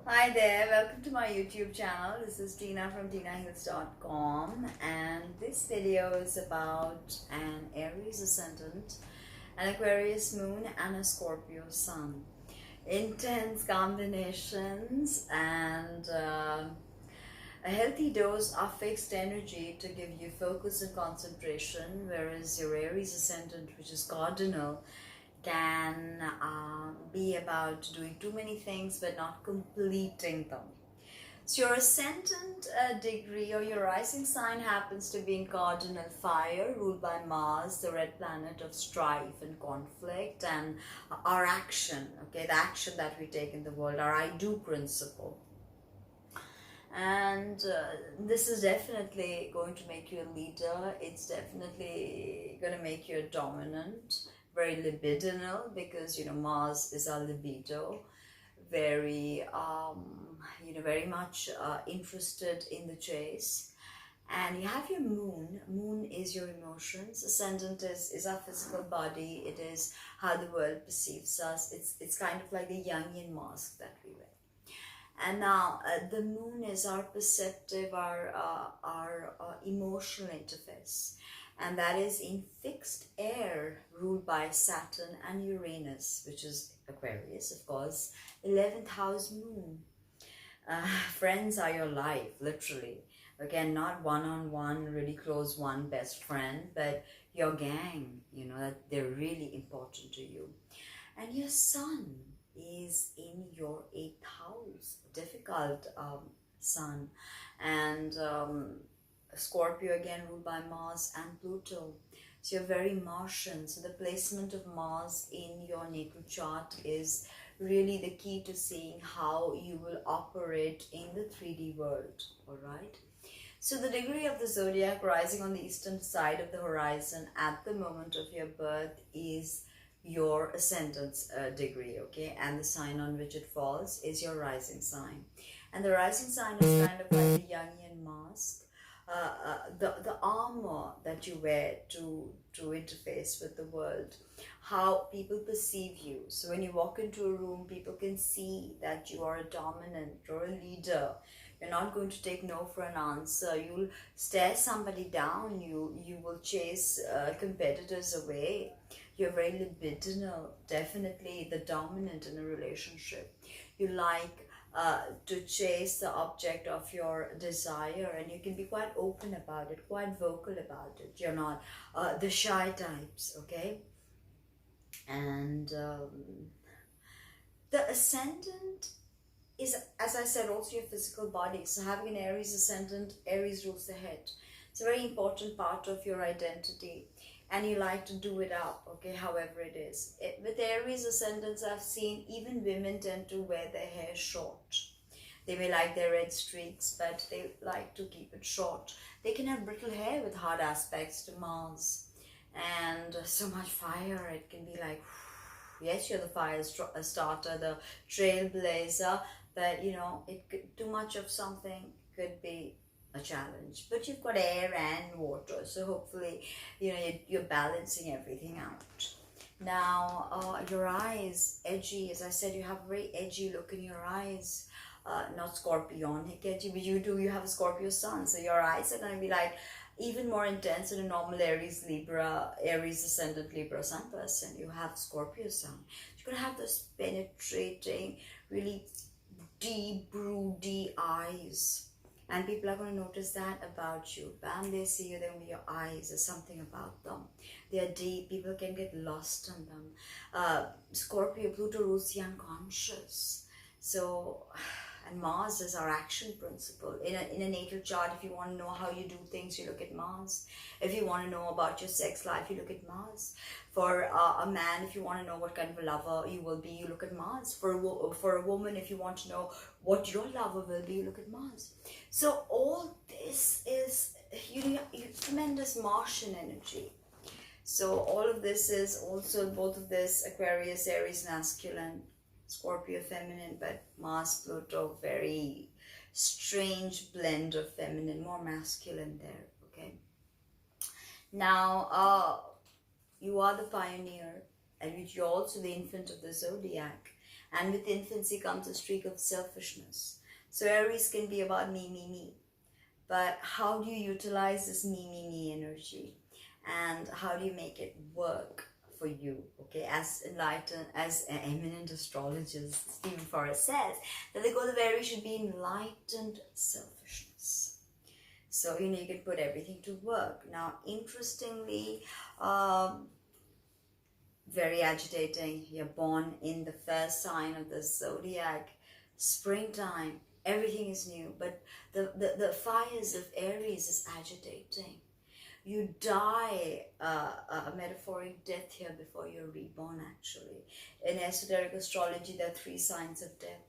Hi there, welcome to my YouTube channel. This is Tina from TinaHeals.com, and this video is about an Aries ascendant, an Aquarius moon, and a Scorpio sun. Intense combinations and a healthy dose of fixed energy to give you focus and concentration, whereas your Aries ascendant, which is cardinal, can be about doing too many things but not completing them. So your ascendant degree or your rising sign happens to be in cardinal fire, ruled by Mars, the red planet of strife and conflict, and our action, okay, the action that we take in the world, our I do principle. And this is definitely going to make you a leader. It's definitely going to make you a dominant, very libidinal, because Mars is our libido, very very much interested in the chase. And you have your moon is your emotions, ascendant is our physical body, it is how the world perceives us. It's kind of like the Jungian mask that we wear. And now the moon is our perceptive, our emotional interface, and that is in fixed air, ruled by Saturn and Uranus, which is Aquarius, of course, 11th house moon. Friends are your life, literally. Again, not one-on-one, really close one best friend, but your gang, that they're really important to you. And your sun is in your 8th house, difficult sun, and Scorpio, again ruled by Mars and Pluto. So you're very Martian. So the placement of Mars in your natal chart is really the key to seeing how you will operate in the 3D world, all right? So the degree of the zodiac rising on the eastern side of the horizon at the moment of your birth is your ascendant's degree, okay? And the sign on which it falls is your rising sign. And the rising sign is kind of like the Jungian mask, the armor that you wear to interface with the world, how people perceive you. So when you walk into a room, people can see that you are a dominant or a leader. You're not going to take no for an answer. You'll stare somebody down. You will chase competitors away. You're very libidinal, definitely the dominant in a relationship. You like to chase the object of your desire, and you can be quite open about it, quite vocal about it. You're not the shy types, okay? And the ascendant is, as I said, also your physical body. So having an Aries ascendant, Aries rules the head. It's a very important part of your identity, and you like to do it up, okay, however it is. With Aries ascendants, I've seen even women tend to wear their hair short. They may like their red streaks, but they like to keep it short. They can have brittle hair with hard aspects to Mars, and so much fire. It can be like, yes, you're the fire starter, the trailblazer, but too much of something could be a challenge. But you've got air and water, so hopefully you're balancing everything out. Now your eyes, edgy, as I said, you have a very edgy look in your eyes. Not scorpionic edgy, but you have a Scorpio sun, so your eyes are going to be like even more intense than a normal Aries ascendant Libra sun person. You have Scorpio sun. You're going to have those penetrating, really deep, broody eyes. And people are going to notice that about you. Bam, they see you, then your eyes, there's something about them. They are deep, people can get lost in them. Scorpio, Pluto rules the unconscious. So, and Mars is our action principle. In a natal chart, if you want to know how you do things, you look at Mars. If you want to know about your sex life, you look at Mars. For a man, if you want to know what kind of a lover you will be, you look at Mars. For a woman, if you want to know what your lover will be, you look at Mars. So all this is tremendous Martian energy. So all of this is also, both of this, Aquarius, Aries masculine, Scorpio feminine, but Mars, Pluto, very strange blend of feminine, more masculine there, okay? Now, you are the pioneer, and you're also the infant of the zodiac. And with infancy comes a streak of selfishness. So Aries can be about me, me, me. But how do you utilize this me, me, me energy? And how do you make it work for you? Okay, as enlightened, as eminent astrologist Stephen Forrest says, that the goal of Aries should be enlightened selfishness. So, you can put everything to work. Now, interestingly, very agitating, you're born in the first sign of the zodiac, springtime, everything is new, but the fires of Aries is agitating. You die a metaphoric death here before you're reborn, actually. In esoteric astrology, there are 3 signs of death: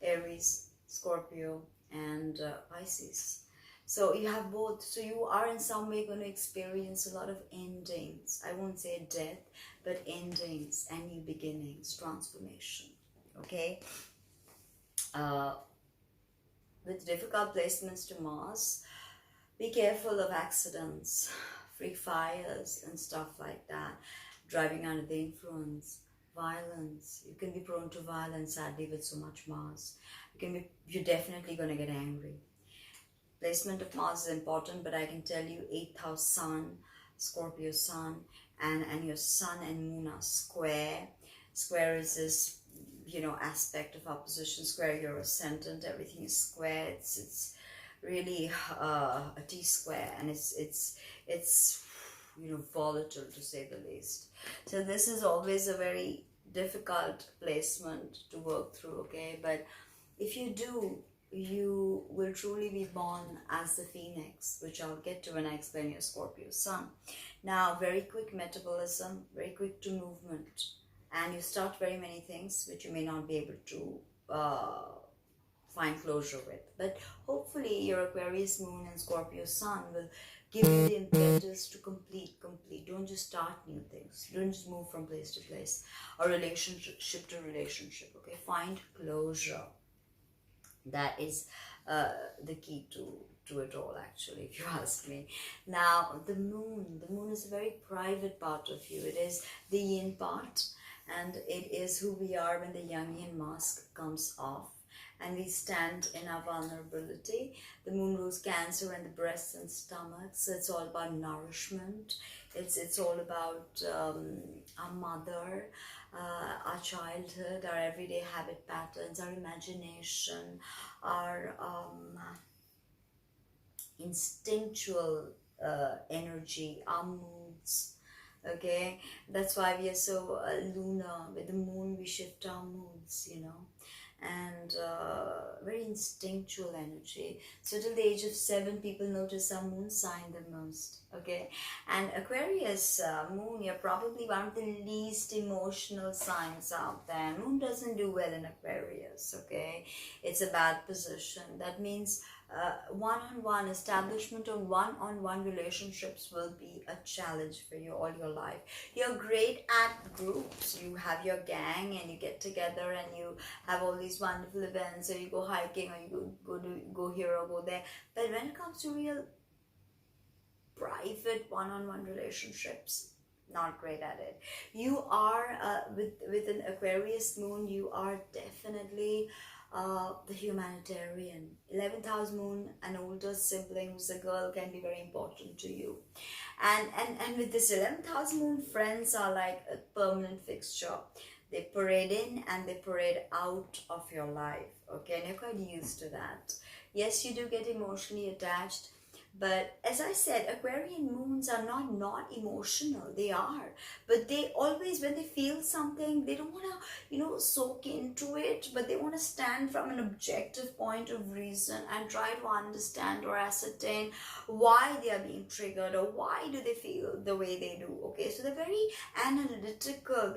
Aries, Scorpio, and Pisces. So you have both. So you are in some way going to experience a lot of endings. I won't say death, but endings and new beginnings, transformation. Okay? With difficult placements to Mars, be careful of accidents, freak fires and stuff like that. Driving under the influence, violence. You can be prone to violence, sadly, with so much Mars. You're definitely going to get angry. Placement of Mars is important, but I can tell you 8th house Sun, Scorpio Sun, and your Sun and Moon are square. Square is this, aspect of opposition. Square your ascendant, everything is square. It's really a T-square, and it's volatile, to say the least. So this is always a very difficult placement to work through, okay? But if you do, you will truly be born as the phoenix, which I'll get to when I explain your Scorpio Sun. Now, very quick metabolism, very quick to movement, and you start very many things which you may not be able to find closure with. But hopefully your Aquarius Moon and Scorpio Sun will give you the impetus to complete. Don't just start new things. Don't just move from place to place or relationship to relationship, okay? Find closure. That is the key to it all, actually, if you ask me. Now, the moon is a very private part of you. It is the yin part, and it is who we are when the Jungian mask comes off and we stand in our vulnerability. The moon rules Cancer and the breast and stomach, so it's all about nourishment. It's all about our mother, our childhood, our everyday habit patterns, our imagination, our instinctual energy, our moods. Okay, that's why we are so lunar. With the moon, we shift our moods, and very instinctual energy. So till the age of 7, people notice our moon sign the most, okay? And Aquarius moon, you're probably one of the least emotional signs out there. Moon doesn't do well in Aquarius, okay? It's a bad position. That means one-on-one establishment of one-on-one relationships will be a challenge for you all your life. You're great at groups. You have your gang and you get together and you have all these wonderful events, or you go hiking, or you go here or go there. But when it comes to real private one-on-one relationships, not great at it. You are with an Aquarius moon, you are definitely the humanitarian. 11th house moon, an older sibling who's a girl, can be very important to you. And with this 11th house moon, friends are like a permanent fixture. They parade in and they parade out of your life, okay? And you're quite used to that. Yes, you do get emotionally attached, but as I said, Aquarian moons are not emotional. They are, but they always, when they feel something, they don't want to soak into it, but they want to stand from an objective point of reason and try to understand or ascertain why they are being triggered, or why do they feel the way they do. Okay, so they're very analytical,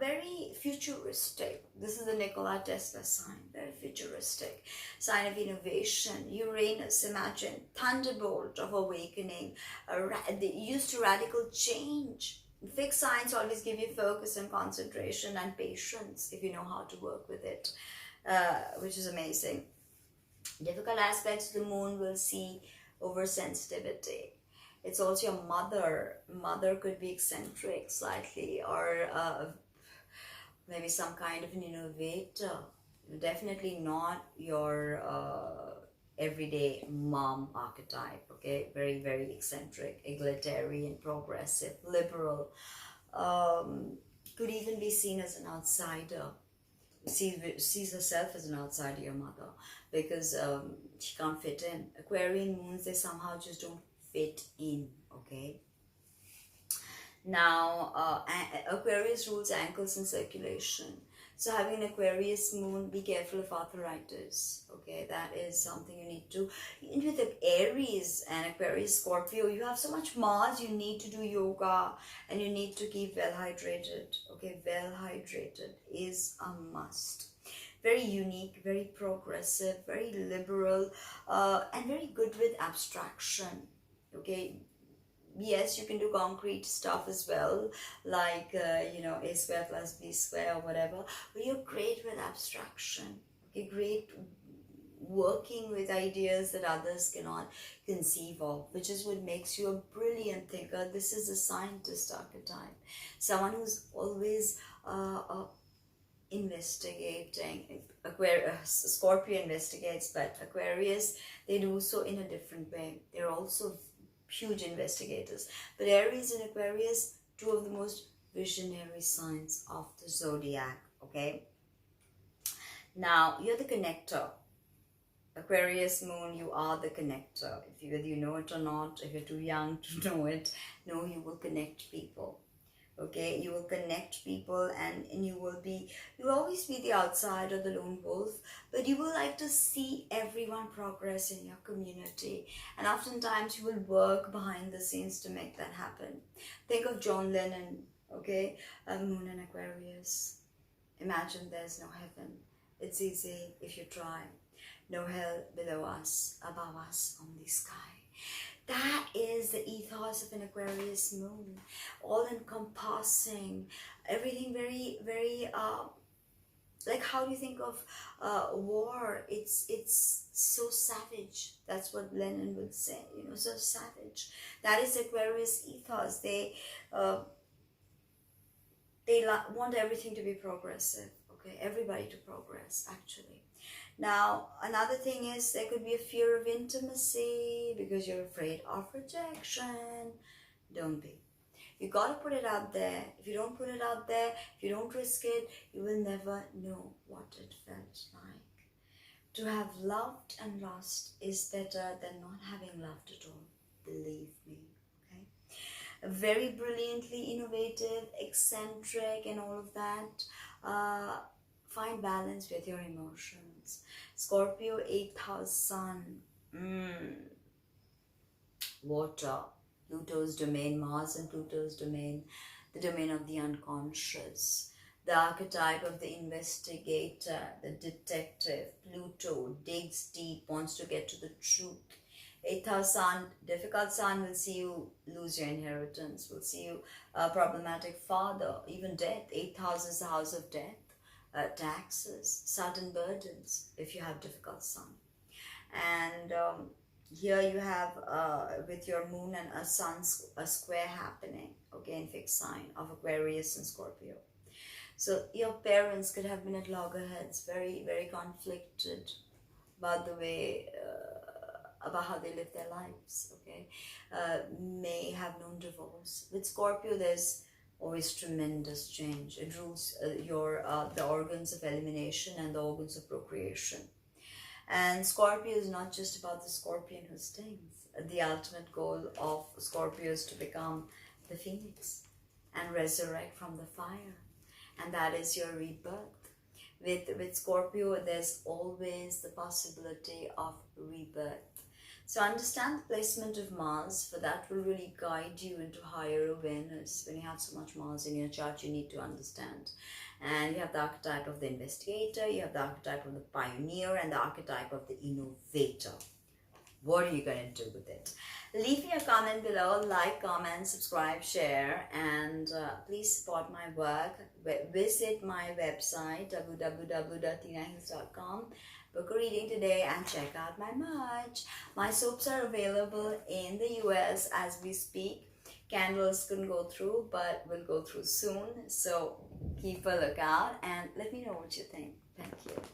very futuristic. This is the Nikola Tesla sign, very futuristic. Sign of innovation. Uranus, imagine, thunderbolt of awakening, used to radical change. Fixed signs always give you focus and concentration and patience if you know how to work with it, which is amazing. Difficult aspects of the moon will see oversensitivity. It's also your mother. Mother could be eccentric slightly, or maybe some kind of an innovator. Definitely not your everyday mom archetype, okay? Very, very eccentric, egalitarian, progressive, liberal. Could even be seen as an outsider. Sees herself as an outsider, your mother, because she can't fit in. Aquarian moons, they somehow just don't fit in, okay? Now, Aquarius rules ankles and circulation. So having an Aquarius moon, be careful of arthritis. Okay, that is something you need to. And with the Aries and Aquarius, Scorpio, you have so much Mars. You need to do yoga and you need to keep well hydrated. Okay, well hydrated is a must. Very unique, very progressive, very liberal, and very good with abstraction. Okay, yes, you can do concrete stuff as well, like a square plus b square or whatever, but you're great with abstraction. Okay, great working with ideas that others cannot conceive of, which is what makes you a brilliant thinker. This is a scientist archetype, someone who's always investigating. Scorpio investigates, but Aquarius, they do so in a different way. They're also huge investigators. But Aries and Aquarius, two of the most visionary signs of the zodiac, okay? Now, you're the connector. Aquarius moon, you are the connector. Whether you know it or not, if you're too young to know it, no, you will connect people. Okay, you will connect people, and you will always be the outsider, the lone wolf, but you will like to see everyone progress in your community, and oftentimes you will work behind the scenes to make that happen. Think of John Lennon, okay, moon in Aquarius. Imagine there's no heaven. It's easy if you try. No hell below us, above us, on the sky. That is the ethos of an Aquarius moon, all encompassing, everything very, very, like how do you think of war? It's so savage. That's what Lenin would say, so savage. That is Aquarius ethos. They want everything to be progressive, okay? Everybody to progress, actually. Now, another thing is there could be a fear of intimacy because you're afraid of rejection. Don't be. You got to put it out there. If you don't put it out there, if you don't risk it, you will never know what it felt like. To have loved and lost is better than not having loved at all. Believe me. Okay? Very brilliantly innovative, eccentric, and all of that. Find balance with your emotions. Scorpio, 8th house sun. Water. Pluto's domain, Mars and Pluto's domain. The domain of the unconscious. The archetype of the investigator, the detective. Pluto digs deep, wants to get to the truth. 8th house sun, difficult sun will see you lose your inheritance, will see you a problematic father, even death. 8th house is the house of death. Taxes, sudden burdens if you have difficult sun. And here you have with your moon and a sun, a square happening, okay, in fixed sign of Aquarius and Scorpio. So your parents could have been at loggerheads, very, very conflicted about the way, about how they live their lives, okay. May have known divorce. With Scorpio, there's always tremendous change. It rules the organs of elimination and the organs of procreation. And Scorpio is not just about the scorpion who stings. The ultimate goal of Scorpio is to become the phoenix and resurrect from the fire. And that is your rebirth. With Scorpio, there's always the possibility of rebirth. So understand the placement of Mars, for that will really guide you into higher awareness. When you have so much Mars in your chart, you need to understand. And you have the archetype of the investigator, you have the archetype of the pioneer, and the archetype of the innovator. What are you going to do with it? Leave me a comment below, like, comment, subscribe, share, and please support my work. Visit my website, www.tinahills.com. Book a reading today and check out my merch. My soaps are available in the US as we speak. Candles couldn't go through, but will go through soon. So keep a lookout and let me know what you think. Thank you.